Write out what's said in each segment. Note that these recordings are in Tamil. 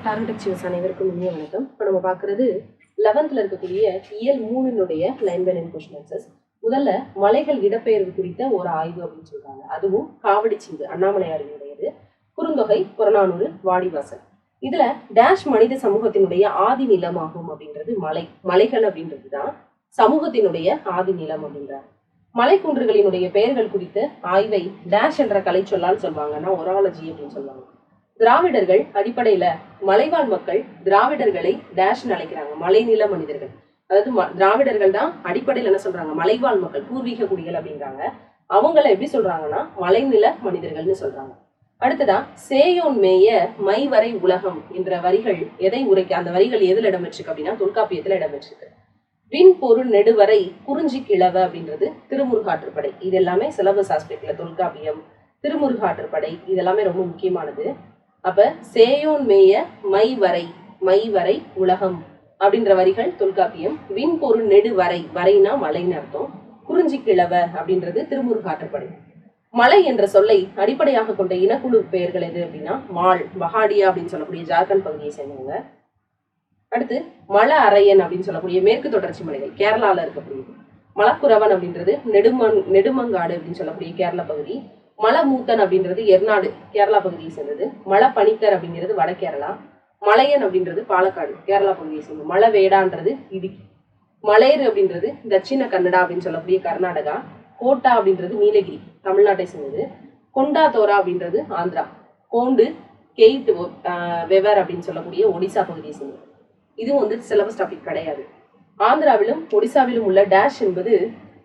டாரண்டெக் சிவஸ் அனைவருக்கும் இனிய வணக்கம். இப்போ நம்ம பார்க்குறது 11th இருக்கக்கூடிய இயல் 3னுடைய line by line question answers. முதல்ல மலைகள் இடப்பெயர்வு குறித்த ஒரு ஆய்வு அப்படின்னு சொல்றாங்க. அதுவும் காவடிச்சிந்து அண்ணாமலையாரினுடையது. குறுந்தொகை, புறநானூறு, வாடிவாசல். இதுல டேஷ் மனித சமூகத்தினுடைய ஆதி நிலமாகும் அப்படின்றது மலைகள் அப்படின்றது தான் சமூகத்தினுடைய ஆதி நிலம் அப்படின்றாங்க. மலைக்குன்றுகளினுடைய பெயர்கள் குறித்த ஆய்வை டேஷ் என்ற கலை சொல்லால் சொல்வாங்கன்னா ஒராலஜி அப்படின்னு சொல்லுவாங்க. திராவிடர்கள் அடிப்படையில மலைவாழ் மக்கள் திராவிடர்களை டேஷ் அழைக்கிறாங்க, மலைநில மனிதர்கள். அதாவது திராவிடர்கள் தான் அடிப்படையில் என்ன சொல்றாங்க, மலைவாழ் மக்கள், பூர்வீக குடிகள் அப்படின்றாங்க. அவங்கள எப்படி சொல்றாங்கன்னா மலைநில மனிதர்கள்னு சொல்றாங்க. அடுத்ததா சேயோன் மேய மை வரை உலகம் என்ற வரிகள் எதை உரைக்க, அந்த வரிகள் எதில் இடம்பெற்றிருக்கு அப்படின்னா தொல்காப்பியத்துல இடம்பெற்றிருக்கு. விண் பொருள் நெடுவரை குறிஞ்சி கிழவ அப்படின்றது திருமுருகாற்றுப்படை. இது எல்லாமே சிலபஸ் ஆஸ்பெக்ட்ல தொல்காப்பியம், திருமுருகாற்றுப்படை இதெல்லாமே ரொம்ப முக்கியமானது. அப்ப சேயோன் மேய மை வரை உலகம் அப்படின்ற வரிகள் தொல்காப்பியம். விண் பொருள் நெடுவரை, வரைனா மலைன்னு அர்த்தம். குறிஞ்சி கிழவ அப்படின்றது திருமுருகாற்றுப்படை. மலை என்ற சொல்லை அடிப்படையாக கொண்ட இனக்குழு பெயர்கள் எது அப்படின்னா மால், பஹாடியா அப்படின்னு சொல்லக்கூடிய ஜார்க்கண்ட் பகுதியை சேர்ந்தவங்க. அடுத்து மல அரையன் அப்படின்னு சொல்லக்கூடிய மேற்கு தொடர்ச்சி மலைகள் கேரளால இருக்கக்கூடியது. மலக்குறவன் அப்படின்றது நெடுமங்காடு அப்படின்னு சொல்லக்கூடிய கேரளா பகுதி. மலமூத்தன் அப்படின்றது எர்நாடு கேரளா பகுதியை சேர்ந்தது. மலப்பணிக்கர் அப்படிங்கிறது வட கேரளா. மலையன் அப்படின்றது பாலக்காடு கேரளா பகுதியை சேர்ந்தது. மலவேடான்றது இடுக்கி. மலையர் அப்படின்றது தட்சிண கன்னடா அப்படின்னு சொல்லக்கூடிய கர்நாடகா. கோட்டா அப்படின்றது நீலகிரி தமிழ்நாட்டை சேர்ந்தது. கொண்டா தோரா அப்படின்றது ஆந்திரா. கோண்டு கெய்ட் வெவர் அப்படின்னு சொல்லக்கூடிய ஒடிசா பகுதியை சேர்ந்தது. இதுவும் சிலபஸ் டாபிக் கிடையாது. ஆந்திராவிலும் ஒடிசாவிலும் உள்ள டேஷ் என்பது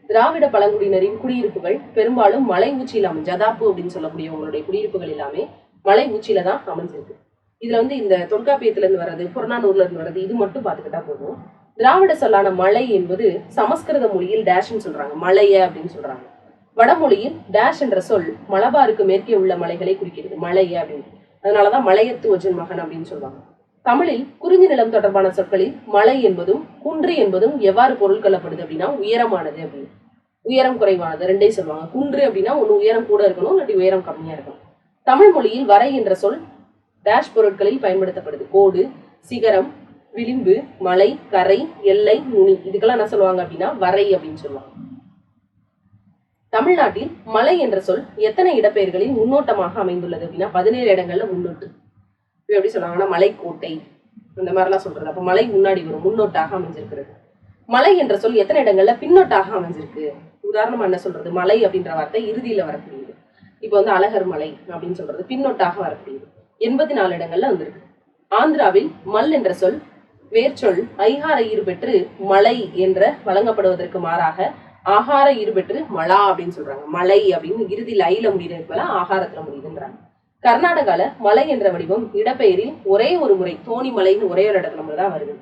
திராவிட பழங்குடியினரின் குடியிருப்புகள் பெரும்பாலும் மலை உச்சியில் ஜதாப்பு அப்படின்னு சொல்லக்கூடிய உங்களுடைய குடியிருப்புகள் எல்லாமே மலை உச்சியில தான் அமைஞ்சிருக்கு. இதுல இந்த தொல்காப்பியத்துல இருந்து வர்றது, புறநானூர்ல இருந்து வர்றது, இது மட்டும் பார்த்துக்கிட்டா போதும். திராவிட சொல்லான மலை என்பது சமஸ்கிருத மொழியில் டேஷ்ன்னு சொல்றாங்க, மலைய அப்படின்னு சொல்றாங்க. வடமொழியில் டேஷ் என்ற சொல் மலபாருக்கு மேற்கே உள்ள மலைகளை குறிக்கிறது, மலைய அப்படின்னு. அதனாலதான் மலையத்துவஜன் மகன் அப்படின்னு சொல்லுவாங்க. தமிழில் குறிஞ்சி நிலம் தொடர்பான சொற்களில் மலை என்பதும் குன்று என்பதும் எவ்வாறு பொருள் கொள்ளப்படுது அப்படின்னா உயரமானது அப்படின்னு. உயரம் குறைவானது ரெண்டே சொல்லுவாங்க. குன்று அப்படின்னா ஒண்ணு உயரம் கூட இருக்கணும், இல்லாட்டி உயரம் கம்மியா இருக்கணும். தமிழ் மொழியில் வரை என்ற சொல் டேஷ் பொருட்களில் பயன்படுத்தப்படுது. கோடு, சிகரம், விளிம்பு, மலை, கரை, எல்லை, நுனி, இதுக்கெல்லாம் என்ன சொல்லுவாங்க அப்படின்னா வரை அப்படின்னு சொல்லுவாங்க. தமிழ்நாட்டில் மலை என்ற சொல் எத்தனை இடப்பெயர்களில் முன்னோட்டமாக அமைந்துள்ளது அப்படின்னா 17 இடங்கள்ல முன்னோட்டு. எப்படி சொல்றாங்கன்னா மலைக்கோட்டை இந்த மாதிரிலாம் சொல்றது. அப்ப மலை முன்னாடி வரும், முன்னோட்டாக அமைஞ்சிருக்கிறது. மலை என்ற சொல் எத்தனை இடங்கள்ல பின்னோட்டாக அமைஞ்சிருக்கு. உதாரணமா என்ன சொல்றது, மலை அப்படின்ற வார்த்தை இறுதியில வரக்கூடியது. இப்ப அழகர் மலை அப்படின்னு சொல்றது பின்னோட்டாக வரக்கூடியது. 84 இடங்கள்ல வந்திருக்கு. ஆந்திராவில் மல் என்ற சொல் வேர்ச்சொல் ஐகார ஈறு பெற்று மலை என்ற வழங்கப்படுவதற்கு மாறாக ஆகார ஈறு பெற்று மலா அப்படின்னு சொல்றாங்க. மலை அப்படின்னு இறுதியில் ஐல முடியுது போல ஆகாரத்துல முடியுதுன்றாங்க. கர்நாடகால மலை என்ற வடிவம் இடப்பெயரில் ஒரே ஒரு முறை தோணி மலைன்னு ஒரே ஒரு இடத்துல தான் வருது.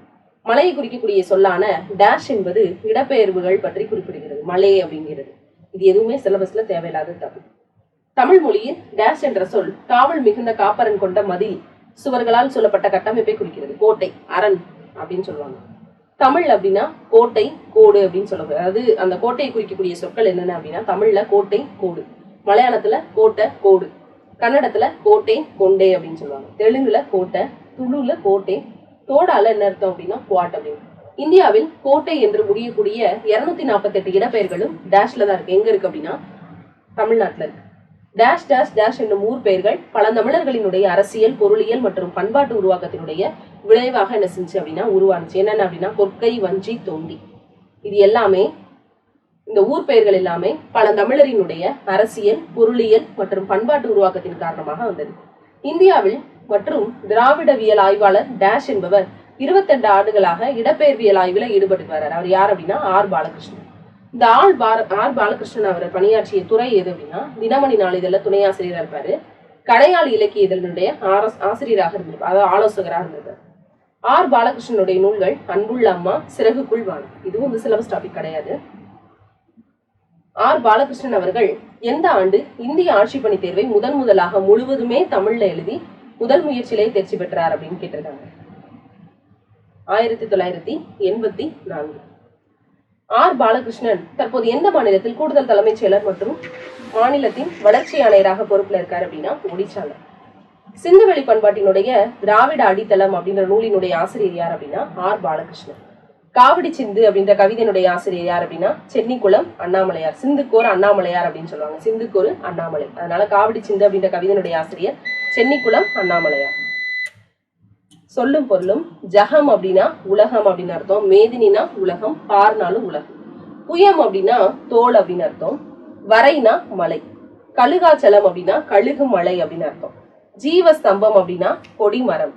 மலையை குறிக்கக்கூடிய சொல்லான டேஷ் என்பது இடப்பெயர்வுகள் பற்றி குறிப்பிடுகிறது, மலை அப்படிங்கிறது. இது எதுவுமே சிலபஸ்ல தேவையில்லாத தப்பு. தமிழ் மொழியில் டேஷ் என்ற சொல் காவல் மிகுந்த காப்பரன் கொண்ட மதில் சுவர்களால் சொல்லப்பட்ட கட்டமைப்பை குறிக்கிறது. கோட்டை, அரண் அப்படின்னு சொல்லுவாங்க. தமிழ் அப்படின்னா கோட்டை, கோடு அப்படின்னு சொல்லுவாங்க. அதாவது அந்த கோட்டையை குறிக்கக்கூடிய சொற்கள் என்னென்ன அப்படின்னா தமிழ்ல கோட்டை, கோடு. மலையாளத்துல கோட்டை, கோடு. கன்னடத்துல கோட்டை, கொண்டே அப்படின்னு சொல்லுவாங்க. தெலுங்குல கோட்டை, துளுல கோட்டை, தோடால என்ன அர்த்தம் அப்படின்னா குவாட் அப்படின்னு. இந்தியாவில் கோட்டை என்று முடியக்கூடிய 248 இடப்பெயர்களும் டேஷ்ல தான் இருக்கு. எங்க இருக்கு அப்படின்னா தமிழ்நாட்டுல இருக்கு. டேஷ் டேஷ் டேஷ் என்னும் ஊர் பெயர்கள் பழந்தமிழர்களினுடைய அரசியல், பொருளியல் மற்றும் பண்பாட்டு உருவாக்கத்தினுடைய விளைவாக என்ன செஞ்சு அப்படின்னா உருவானுச்சு. என்னென்ன அப்படின்னா கொற்கை, வஞ்சி, தொண்டி. இது எல்லாமே இந்த ஊர் பெயர்கள் எல்லாமே பழந்தமிழரினுடைய அரசியல், பொருளியல் மற்றும் பண்பாட்டு உருவாக்கத்தின் காரணமாக வந்தது. இந்தியாவில் மற்றும் திராவிடவியல் ஆய்வாளர் டேஷ் என்பவர் 22 ஆண்டுகளாக இடப்பெயர்வியல் ஆய்வுல ஈடுபட்டு வர்றார். அவர் யார் அப்படின்னா ஆர் பாலகிருஷ்ணன். இந்த ஆர் பாலகிருஷ்ணன் அவர் பணியாற்றிய துறை எது அப்படின்னா தினமணி நாளிதழ துணை ஆசிரியராக இருப்பாரு. கடையாளி இலக்கிய இதழினுடைய ஆசிரியராக இருந்திருப்பார், அதாவது ஆலோசகராக இருந்திருப்பார். ஆர் பாலகிருஷ்ணனுடைய நூல்கள் அன்புள்ள அம்மா, சிறகுக்குள் வானம். இதுவும் சிலபஸ் டாபிக் கிடையாது. ஆர் பாலகிருஷ்ணன் அவர்கள் எந்த ஆண்டு இந்திய ஆட்சி பணி தேர்வை முதலாக முழுவதுமே தமிழ்ல எழுதி முதல் முயற்சியிலே தேர்ச்சி பெற்றார் அப்படின்னு கேட்டிருக்காங்க. 1984. ஆர் பாலகிருஷ்ணன் தற்போது எந்த மாநிலத்தில் கூடுதல் தலைமைச் செயலர் மற்றும் மாநிலத்தின் வளர்ச்சி ஆணையராக பொறுப்புல இருக்காரு அப்படின்னா ஒடிசால. சிந்துவெளி பண்பாட்டினுடைய திராவிட அடித்தளம் அப்படின்ற நூலினுடைய ஆசிரியர் யார் அப்படின்னா ஆர் பாலகிருஷ்ணன். காவடி சிந்து அப்படின்ற கவிதையினுடைய ஆசிரியர் யார் அப்படின்னா சென்னிக்குளம் அண்ணாமலையார். சிந்துக்கோர் அண்ணாமலையார் அப்படின்னு சொல்லுவாங்க, சிந்துக்கோர் அண்ணாமலை. அதனால காவடி சிந்து அப்படின்ற கவிதையினுடைய ஆசிரியர் சென்னிக்குளம் அண்ணாமலையார். சொல்லும் பொருளும் ஜகம் அப்படின்னா உலகம் அப்படின்னு அர்த்தம், மேதினா உலகம், பார்னாலும் உலகம். புயம் அப்படின்னா தோல் அப்படின்னு அர்த்தம், வரைனா மலை, கழுகாச்சலம் அப்படின்னா கழுகு மலை அப்படின்னு அர்த்தம், ஜீவஸ்தம்பம் அப்படின்னா கொடிமரம்,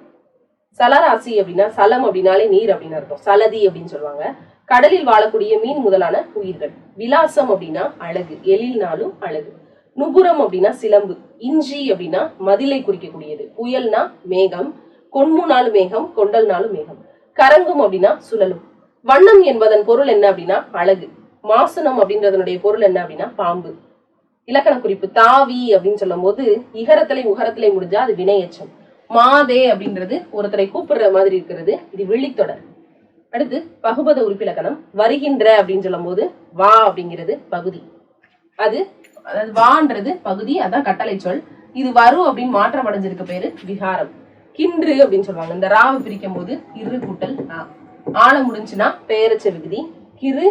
சலராசி அப்படின்னா சலம் அப்படின்னாலே நீர் அப்படின்னு அர்த்தம், சலதி அப்படின்னு சொல்லுவாங்க. கடலில் வாழக்கூடிய மீன் முதலான உயிர்கள். விலாசம் அப்படின்னா அழகு, எழில்னாலும் அழகு. நுபுரம் அப்படின்னா சிலம்பு. இஞ்சி அப்படின்னா மதிலை குறிக்கக்கூடியது. புயல்னா மேகம், கொன்முனாலும் மேகம், கொண்டல்னாலும் மேகம். கரங்கும் அப்படின்னா சுழலும். வண்ணம் என்பதன் பொருள் என்ன அப்படின்னா அழகு. மாசுனம் அப்படின்றதனுடைய பொருள் என்ன அப்படின்னா பாம்பு. இலக்கண குறிப்பு தாவி அப்படின்னு சொல்லும் போது இகரத்திலே உகரத்திலே முடிஞ்சா அது வினையச்சம். மாதே அப்படின்றது ஒருத்தரை கூப்பிடுற மாதிரி இருக்கிறது, இது விழித்தொடர். அடுத்து பகுபத உறுப்பிலக்கணம். வருகின்ற அப்படின்னு சொல்லும் போது வா அப்படிங்கிறது பகுதி, அது அதாவது வான்றது பகுதி, அதான் கட்டளை சொல். இது வரும் அப்படின்னு மாற்றம் அடைஞ்சிருக்க பேரு விகாரம். கின்று அப்படின்னு சொல்லுவாங்க. இந்த ராவை பிரிக்கும் போது இரு கூட்டல் ஆன முடிஞ்சுன்னா பெயரச்ச விகுதி. கிரு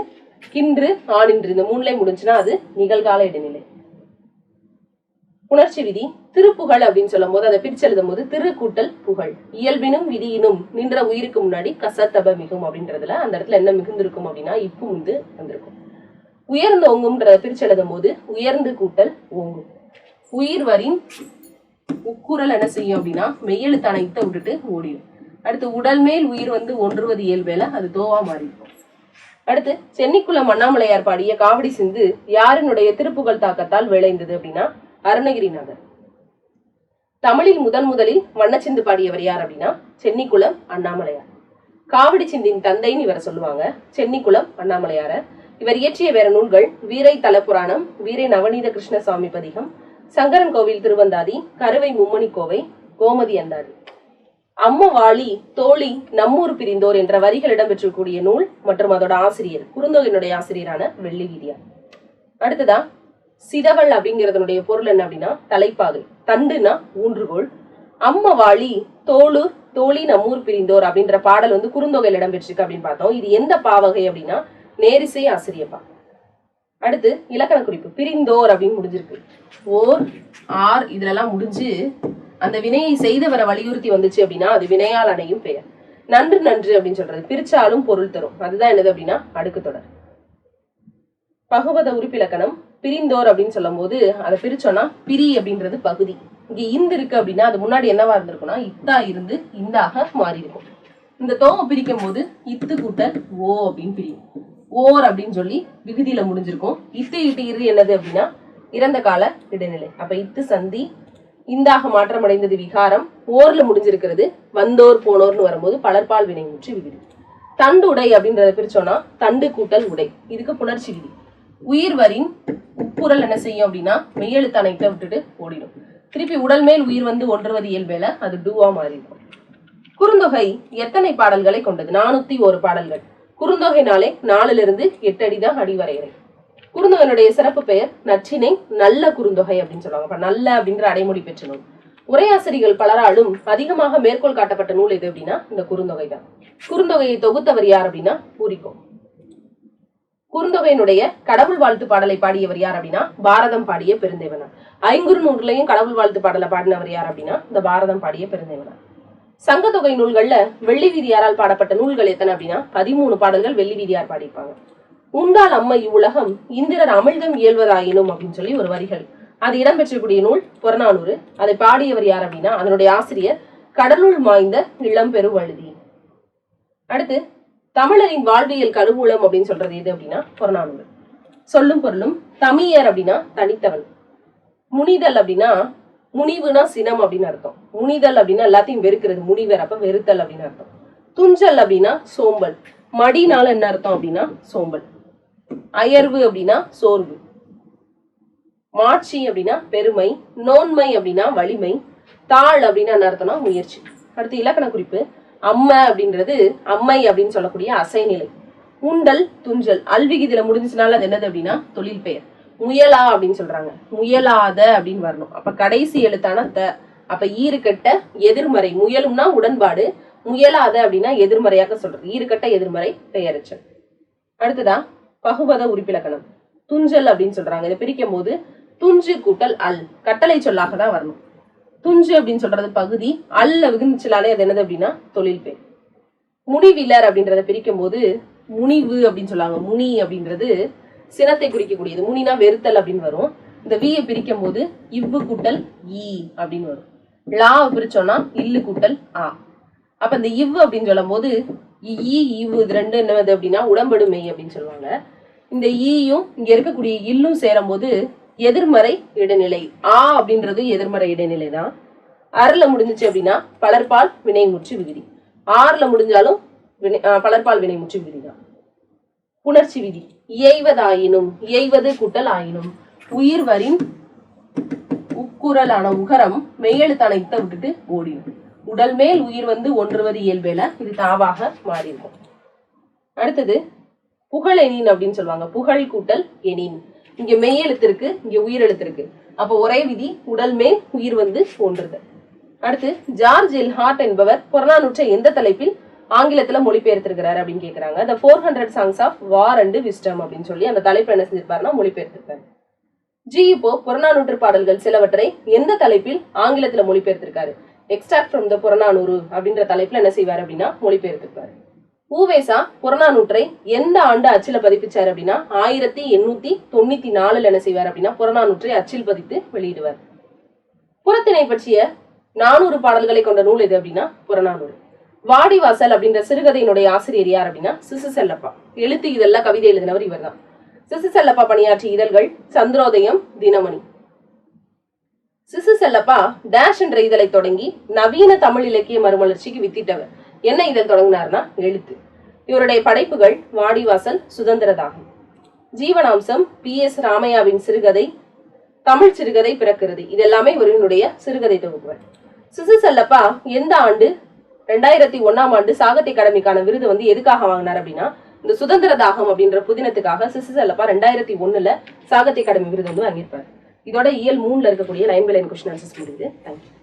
கின்று ஆனின்று இந்த மூணுலே முடிஞ்சுன்னா அது நிகழ்கால இடைநிலை. புணர்ச்சி விதி. திருப்புகழ் அப்படின்னு சொல்லும் போது அதை பிரிச்சு எழுதும் போது திரு கூட்டல் புகழ். இயல்பினும் விதியினும் நின்ற உயிருக்கு முன்னாடி கசத்தப மிகும் அப்படின்றதுல அந்த இடத்துல என்ன மிகுந்திருக்கும் அப்படின்னா இப்பு முந்து வந்திருக்கும். உயர்ந்து ஓங்கும்ன்றத பிரிச்சு எழுதும் போது உயர்ந்து கூட்டல் ஓங்கும். உயிர் வரின் உக்குரல் என்ன செய்யும் அப்படின்னா மெய்யெழுத்தான இத்த விட்டுட்டு ஓடிடும். அடுத்து உடல் மேல் உயிர் வந்து ஒன்றுவது இயல்பேல அது தோவா மாறி இருக்கும். அடுத்து சென்னிக்குளம் அண்ணாமலையார் பாடிய காவடி சிந்து யாரினுடைய திருப்புகழ் தாக்கத்தால் விளைந்தது அப்படின்னா அருணகிரிநாதர். தமிழில் முதலில் வண்ணச்சிந்து பாடியவர் யார் அப்படின்னா சென்னிக்குளம் அண்ணாமலையார். காவடி சிந்தின் தந்தைன்னு இவரை சொல்லுவாங்க, சென்னிக்குளம் அண்ணாமலையார. இவர் இயற்றிய வேற நூல்கள் வீரை தலப்புராணம், வீரை நவநீத கிருஷ்ணசாமி பதிகம், சங்கரன் கோவில் திருவந்தாதி, கருவை மும்மணி கோவை, கோமதி அந்தாதி. அம்மவாளி தோழி நம்மூர் பிரிந்தோர் என்ற வரிகள் இடம்பெற்றக்கூடிய நூல் மற்றும் அதோட ஆசிரியர் குறுந்தொகையினுடைய ஆசிரியரான வெள்ளி வீதியார். அடுத்ததா சிதவள் அப்படிங்கிறதுனுடைய பொருள் என்ன அப்படின்னா தலைப்பாகை, தண்டுனா ஊன்றுகோல். அம்மவாளி தோளூர் தோழி நம்மூர் பிரிந்தோர் அப்படின்ற பாடல் வந்து குறுந்தொகையில் இடம்பெற்றிருக்கு அப்படின்னு பார்த்தோம். இது எந்த பாவகை அப்படின்னா நேரிசை ஆசிரியப்பா. அடுத்து இலக்கண குறிப்பு. பிரிந்தோர் அப்படின்னு முடிஞ்சிருக்கு, ஓர் ஆர் இதுல எல்லாம் முடிஞ்சு அந்த வினையை செய்தவரை வலியுறுத்தி வந்துச்சு அப்படின்னா அது வினையால் அணையும் பெயர். நன்று நன்று அப்படின்னு சொல்றது பிரிச்சாலும் பொருள் தரும், அதுதான் என்னது அப்படின்னா அடுக்கு தொடர். பகுபத உறுப்பிலக்கணம். பிரிந்தோர் அப்படின்னு சொல்லும் போது அதை பிரிச்சோம்னா பிரி அப்படின்றது பகுதி. இங்க இந்து இருக்கு அப்படின்னா அது முன்னாடி என்னவா இருந்திருக்கும்னா இத்தா இருந்து இந்தாக மாறி இருக்கும். இந்த தோவை பிரிக்கும் போது இத்து கூட்டல் ஓ அப்படின்னு பிரியும். ஓர் அப்படின்னு சொல்லி விகுதியில முடிஞ்சிருக்கும். இத்து இட்டு இரு என்னது அப்படின்னா இறந்த கால இடைநிலை. அப்ப இத்து சந்தி, இந்தாக மாற்றம் அடைந்தது விகாரம், ஓர்ல முடிஞ்சிருக்கிறது வந்தோர் போனோர்னு வரும்போது பலர்பால் வினை முற்றி விகுதி. தண்டு உடை அப்படின்றத பிரிச்சோம்னா தண்டு கூட்டல் உடை, இதுக்கு புணர்ச்சி விதி. உயிர் வரின் உட்புறல் என்ன செய்யும் அப்படின்னா மெய்யெழுத்தான இட்ட விட்டுட்டு ஓடிடும். திருப்பி உடல் மேல் உயிர் வந்து ஒன்றுவது இயல்பேல அது டூவா மாறி இருக்கும். குறுந்தொகை எத்தனை பாடல்களை கொண்டது? 401 பாடல்கள். குறுந்தொகைனாலே 4லிருந்து 8 அடிதான் அடிவரையறை. குறுந்தொகையினுடைய சிறப்பு பெயர் நற்றினை நல்ல குறுந்தொகை அப்படின்னு சொல்லுவாங்க. அப்ப நல்ல அப்படிங்கிற அடைமொழி பெற்ற நூல். உரையாசிரிகள் பலராலும் அதிகமாக மேற்கோள் காட்டப்பட்ட நூல் எது அப்படின்னா இந்த குறுந்தொகை தான். குறுந்தொகையை தொகுத்தவர் யார் அப்படின்னா பூரிக்கோ. குறுந்தொகையினுடைய கடவுள் வாழ்த்து பாடலை பாடியவர் யார் அப்படின்னா பாரதம் பாடிய பெருந்தேவனார். ஐங்குறு நூல்களையும் கடவுள் வாழ்த்து பாடலை பாடினவர் யார் அப்படின்னா இந்த பாரதம் பாடிய பெருந்தேவனார். சங்கத்தொகை நூல்கள்ல வெள்ளி வீதியாரால் பாடப்பட்ட நூல்கள் எத்தனை அப்படின்னா 13 பாடல்கள் வெள்ளி வீதியார் பாடியிருப்பாங்க. உண்டால் அம்மை இவ்வுலகம் இந்திரர் அமிழ்தம் இயல்வதாயினும் அப்படின்னு சொல்லி ஒரு வரிகள், அது இடம்பெற்றக்கூடிய நூல் புறநானூறு. அதை பாடியவர் யார் அப்படின்னா அதனுடைய ஆசிரியர் கடலுள் மாய்ந்த இளம்பெரு வழுதி. அடுத்து தமிழரின் வாழ்வியல் கருவூலம் அப்படின்னு சொல்றது எது அப்படின்னா புறநானூறு. சொல்லும் பொருளும் தமியர் அப்படின்னா தனித்தவன். முனிதல் அப்படின்னா முனிவுனா சினம் அப்படின்னு அர்த்தம். முனிதல் அப்படின்னா எல்லாத்தையும் வெறுக்கிறது, முனிவர் அப்ப வெறுத்தல் அப்படின்னு அர்த்தம். துஞ்சல் அப்படின்னா சோம்பல். மடினால என்ன அர்த்தம் அப்படின்னா சோம்பல். அயர்வு அப்படின்னா சோர்வு. மாட்சி அப்படின்னா பெருமை. நோன்மை அப்படின்னா வலிமை. தாழ் அப்படின்னா என்ன அர்த்தம்னா முயற்சி. அடுத்து இலக்கண குறிப்பு. அம்ம அப்படின்றது அம்மை அப்படின்னு சொல்லக்கூடிய அசைநிலை. உண்டல் துஞ்சல் அல்விகிதில முடிஞ்சுனால அது என்னது அப்படின்னா தொழில் பெயர். முயலா அப்படின்னு சொல்றாங்க, முயலாத அப்படின்னு வரணும். அப்ப கடைசி எழுத்தான த அப்ப ஈறுகட்ட எதிர்மறை, முயலும்னா உடன்பாடு, முயலாத அப்படின்னா எதிர்மறையாக சொல்றது. ஈறுகட்ட எதிர்மறை பெயரெச்சல். அடுத்ததா பகுபத உறுப்பிலக்கணம். துஞ்சல் அப்படின்னு சொல்றாங்க. இதை பிரிக்கும் போது துஞ்சு கூட்டல் அல், கட்டளை சொல்லாக தான் வரணும். துஞ்சு அப்படின்னு சொல்றது பகுதி, அல்ல விகுந்துச்சலாலே அது என்னது அப்படின்னா தொழில் பெயர். முனிவிலர் அப்படின்றத பிரிக்கும் போது முனிவு அப்படின்னு சொல்லுவாங்க. முனி அப்படின்றது சினத்தை குறிக்கக்கூடியது. முனினா வெறுத்தல் அப்படின்னு வரும். இந்த வியை பிரிக்கும் போது இவ்வு கூட்டல் ஈ அப்படின்னு வரும். லாவை பிரிச்சோம்னா இல்லு கூட்டல் ஆ. அப்ப இந்த இவ்வு அப்படின்னு சொல்லும் போது ஈ இவ்வு இது ரெண்டு என்னது அப்படின்னா உடம்படுமை அப்படின்னு சொல்லுவாங்க. இந்த ஈயும் இங்க இருக்கக்கூடிய இல்லும் சேரும் போது எதிர்மறை இடைநிலை. ஆ அப்படின்றது எதிர்மறை இடைநிலை தான். அருள முடிஞ்சிச்சு அப்படின்னா பலர்பால் வினைமுற்று விகுதி. ஆறுல முடிஞ்சாலும் பலர்பால் வினைமுற்று விகுதி தான். புணர்ச்சி விதி. இயைவதாயினும், இயைவது கூட்டல் ஆயினும், உயிர்வரின் உக்குரலான உகரம் மெய்யெழுத்தான இத்த விட்டுட்டு ஓடிடும். உடல் மேல் உயிர் வந்து ஒன்றுவது இயல்பேல இது தாவாக மாறிடும். அடுத்தது புகழெனின் அப்படின்னு சொல்லுவாங்க. புகழ் கூட்டல் எனின். இங்க மெய்யெழுத்து இருக்கு, இங்க உயிரெழுத்து இருக்கு. அப்ப ஒரே விதி, உடல் மேல் உயிர் வந்து ஒன்றுது. அடுத்து ஜார்ஜ் எல்ஹார்ட் என்பவர் புறநானூற்றை எந்த தலைப்பில் ஆங்கிலத்துல மொழிபெயர்த்திருக்கிறாரு அப்படின்னு கேக்குறாங்க. The 400 Songs of War and Wisdom அப்படின்னு சொல்லி அந்த தலைப்பு என்ன செஞ்சிருப்பாருன்னா மொழிபெயர்த்திருப்பாரு. இப்போ புறநானூற்று பாடல்கள் சிலவற்றை எந்த தலைப்பில் ஆங்கிலத்துல மொழிபெயர்த்திருக்காரு? எக்ஸ்ட்ராக்ட் ஃப்ரம் த புறநானூறு அப்படின்ற தலைப்புல என்ன செய்வாரு அப்படின்னா மொழிபெயர்த்திருப்பாரு. ஊவேசா புறநானூற்றை எந்த ஆண்டு அச்சில பதிப்பிச்சாரு அப்படின்னா 1894 என்ன செய்வார் அப்படின்னா புறநானூற்றை அச்சில் பதித்து வெளியிடுவார். புறத்திணை பற்றிய 400 பாடல்களை கொண்ட நூல் எது அப்படின்னா புறநானூறு. வாடிவாசல் அப்படின்ற சிறுகதையினுடைய ஆசிரியர் யார் அப்படின்னா சிசு செல்லப்பா. எழுத்து இதெல்லாம் கவிதை எழுதினவர் இவர் தான். சிசு செல்லப்பா பணியாற்றிய இதழ்கள் சந்திரோதயம், தினமணி. சிசு செல்லப்பா டேஷ் என்ற இதழை தொடங்கி நவீன தமிழ் இலக்கிய மறுமலர்ச்சிக்கு வித்திட்டவர். என்ன இதழ் தொடங்கினார்னா எழுத்து. இவருடைய படைப்புகள் வாடிவாசல், சுதந்திரதாகம், ஜீவனாம்சம், PS ராமையாவின் சிறுகதை, தமிழ் சிறுகதை பிறக்கிறது. இது எல்லாமே இவருடைய சிறுகதை தொகுப்புகள். சிசு செல்லப்பா எந்த ஆண்டு 2001ஆம் ஆண்டு சாகித்ய அகாடமிக்கான விருது வந்து எதுக்காக வாங்கினார் அப்படின்னா இந்த சுதந்திர தாகம் அப்படின்ற புதினத்துக்காக சிசு செல்லப்பா 2001ல சாகித்ய அகாடமி விருது வந்து வாங்கியிருப்பார். இதோட இயல் 3ல இருக்கக்கூடிய line by line question answers முடியுது. தேங்க்யூ.